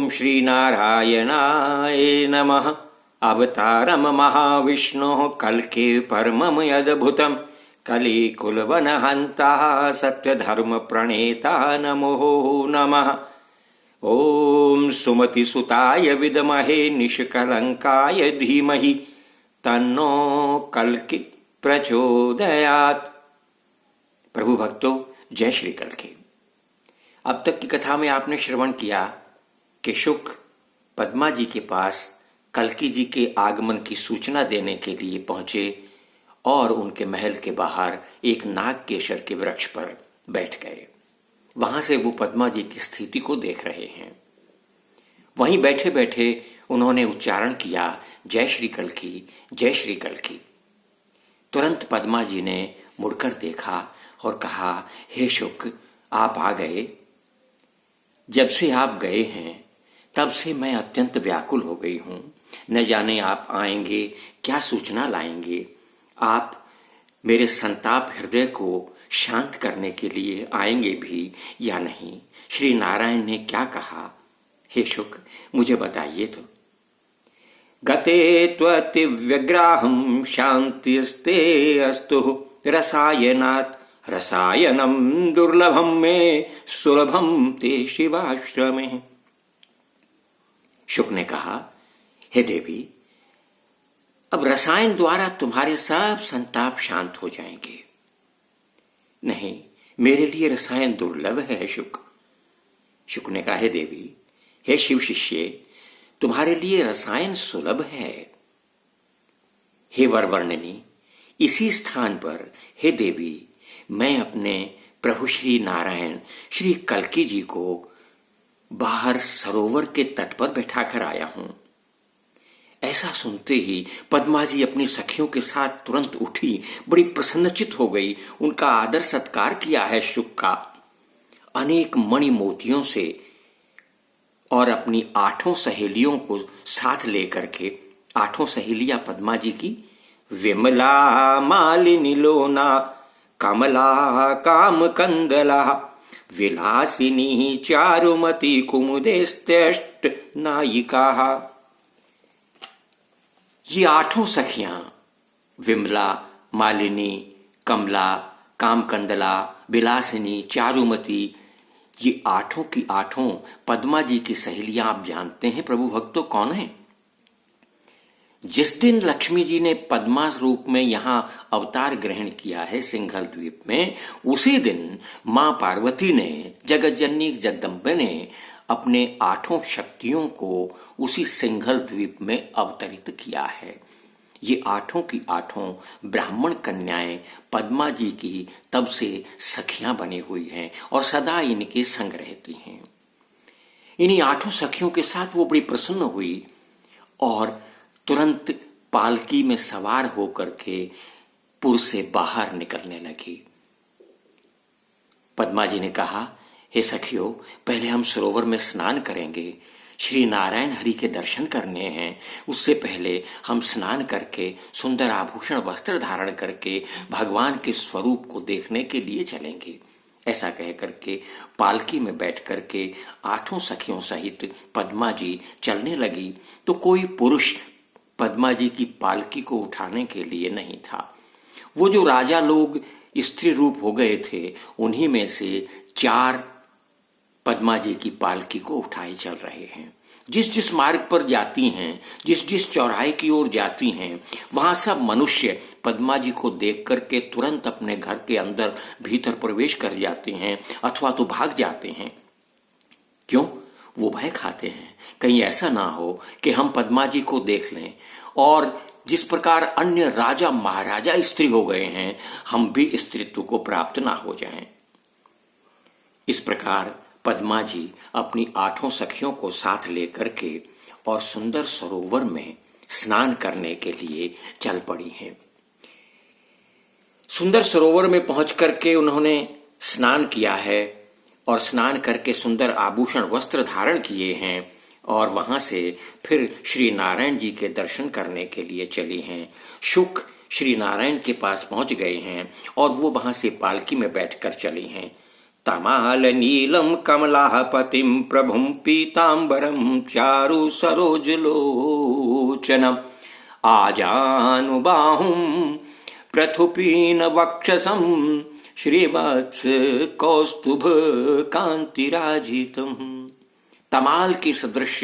ओम श्री नारायणाय नमः। अवतारम महाविष्णु कल्कि परमम अद्भुतम कलिकुलवनहंता सत्यधर्म प्रणेता नमो नमः। ओम सुमति सुताय विद्महे निष्कलंकाय धीमहि तन्नो कल्कि प्रचोदयात्। प्रभु भक्तों, जय श्री कल्कि। अब तक की कथा में आपने श्रवण किया कि शुक पद्मा जी के पास कल्कि जी के आगमन की सूचना देने के लिए पहुंचे और उनके महल के बाहर एक नाग केसर के वृक्ष पर बैठ गए। वहां से वो पद्मा जी की स्थिति को देख रहे हैं। वहीं बैठे बैठे उन्होंने उच्चारण किया, जय श्री कल्कि, जय श्री कल्कि। तुरंत पद्मा जी ने मुड़कर देखा और कहा, हे शुक, आप आ गए। जब से आप गए हैं तब से मैं अत्यंत व्याकुल हो गई हूं। न जाने आप आएंगे, क्या सूचना लाएंगे। आप मेरे संताप हृदय को शांत करने के लिए आएंगे भी या नहीं। श्री नारायण ने क्या कहा, हे शुक, मुझे बताइए तो। गते त्वति व्यग्राहं शांतिस्ते अस्तु रसायनात् रसायनम दुर्लभम में सुलभम ते शिवाश्रमे। शुक ने कहा, हे देवी, अब रसायन द्वारा तुम्हारे सब संताप शांत हो जाएंगे। नहीं, मेरे लिए रसायन दुर्लभ है शुक। शुक ने कहा, हे देवी, हे शिव शिष्य, तुम्हारे लिए रसायन सुलभ है। हे वरवर्णिनी, इसी स्थान पर, हे देवी, मैं अपने प्रभु श्री नारायण श्री कल्कि जी को बाहर सरोवर के तट पर बैठाकर आया हूं। ऐसा सुनते ही पद्मा जी अपनी सखियों के साथ तुरंत उठी, बड़ी प्रसन्नचित हो गई। उनका आदर सत्कार किया है शुक का अनेक मणि मोतियों से और अपनी 8 सहेलियों को साथ लेकर के। 8 सहेलियां पद्मा जी की, विमला मालिनी लोना कमला काम कंदला विलासिनी चारुमती कुमुदेस्त्यष्ट नायिका। ये 8 सखियां, विमला, मालिनी, कमला, कामकंदला, विलासिनी, चारुमती, ये 8 की 8 पद्मा जी की सहेलियां आप जानते हैं प्रभु भक्तों कौन है। जिस दिन लक्ष्मी जी ने पद्मा रूप में यहां अवतार ग्रहण किया है सिंघल द्वीप में, उसी दिन मां पार्वती ने, जगज्जननी जगदम्बे ने अपने 8 शक्तियों को उसी सिंघल द्वीप में अवतरित किया है। ये 8 की 8 ब्राह्मण कन्याएं पद्मा जी की तब से सखियां बनी हुई हैं और सदा इनके संग रहती हैं। इन्हीं 8 सखियों के साथ वो बड़ी प्रसन्न हुई और तुरंत पालकी में सवार होकर के पुर से बाहर निकलने लगी। पद्मा जी ने कहा, हे सखियों, पहले हम सरोवर में स्नान करेंगे। श्री नारायण हरि के दर्शन करने हैं। उससे पहले हम स्नान करके सुंदर आभूषण वस्त्र धारण करके भगवान के स्वरूप को देखने के लिए चलेंगे। ऐसा कह करके पालकी में बैठ करके 8 सखियों सहित पद्मा जी चलने लगी तो कोई पुरुष पद्मा जी की पालकी को उठाने के लिए नहीं था। वो जो राजा लोग स्त्री रूप हो गए थे, उन्हीं में से 4 पद्मा जी की पालकी को उठाए चल रहे हैं। जिस जिस मार्ग पर जाती हैं, जिस जिस चौराहे की ओर जाती हैं, वहां सब मनुष्य पद्मा जी को देख करके तुरंत अपने घर के अंदर भीतर प्रवेश कर जाते हैं अथवा तो भाग जाते हैं। क्यों? वो भय खाते हैं कहीं ऐसा ना हो कि हम पद्मा जी को देख लें और जिस प्रकार अन्य राजा महाराजा स्त्री हो गए हैं, हम भी स्त्रीत्व को प्राप्त ना हो जाएं। इस प्रकार पद्मा जी अपनी 8 सखियों को साथ लेकर के और सुंदर सरोवर में स्नान करने के लिए चल पड़ी हैं। सुंदर सरोवर में पहुंच करके उन्होंने स्नान किया है और स्नान करके सुंदर आभूषण वस्त्र धारण किए हैं और वहां से फिर श्री नारायण जी के दर्शन करने के लिए चली हैं। शुक श्री नारायण के पास पहुंच गए हैं और वो वहां से पालकी में बैठकर चली हैं। तमालनीलं कमलापतिं प्रभुं पीताम्बरं चारु सरोजलोचनम् आजानुबाहुं प्रथुपीनवक्षसं श्रीवत्स कौस्तुभ कांतिराजितम्। तमाल के सदृश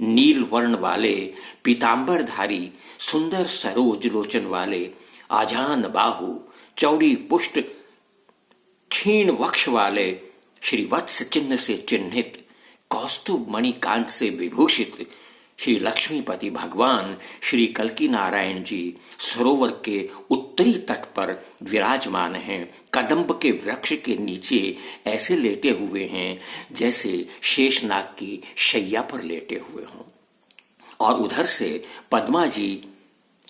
नील वर्ण वाले पीतांबरधारी सुंदर सरोज लोचन वाले आजान बाहु चौड़ी पुष्ट क्षीण वक्ष वाले श्री वत्स चिन्ह से चिन्हित कौस्तुभ मणिकांत से विभूषित श्री लक्ष्मीपति भगवान श्री कल्की नारायण जी सरोवर के उत्तरी तट पर विराजमान हैं। कदम्ब के वृक्ष के नीचे ऐसे लेटे हुए हैं जैसे शेषनाग की शैया पर लेटे हुए हों। और उधर से पद्मा जी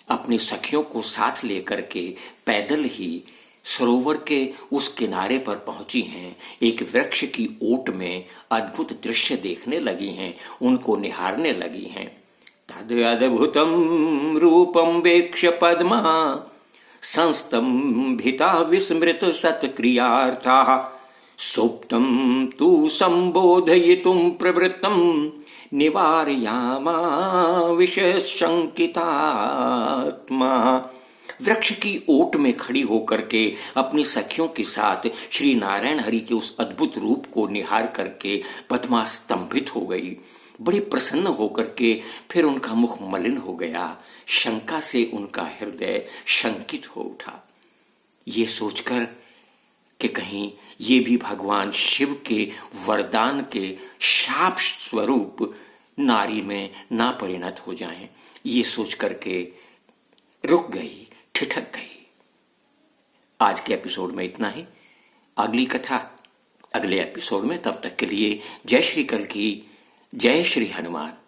अपनी सखियों को साथ लेकर के पैदल ही सरोवर के उस किनारे पर पहुंची हैं। एक वृक्ष की ओट में अद्भुत दृश्य देखने लगी हैं, उनको निहारने लगी हैं। तद अद्भुतम रूपम वेक्ष्य पद्मा संस्तंभिता विस्मृत सत्क्रियार्था सुप्तम तु संबोधयितुम प्रवृत्तम निवारयामा विषशंकितात्मा। वृक्ष की ओट में खड़ी होकर के अपनी सखियों के साथ श्री नारायण हरि के उस अद्भुत रूप को निहार करके पद्मा स्तंभित हो गई। बड़ी प्रसन्न होकर के फिर उनका मुख मलिन हो गया, शंका से उनका हृदय शंकित हो उठा। ये सोचकर कि कहीं ये भी भगवान शिव के वरदान के शाप स्वरूप नारी में ना परिणत हो जाएं, ये सोच करके रुक गई, ठिठक गई। आज के एपिसोड में इतना ही। अगली कथा अगले एपिसोड में। तब तक के लिए जय श्री कल्की, जय श्री हनुमान।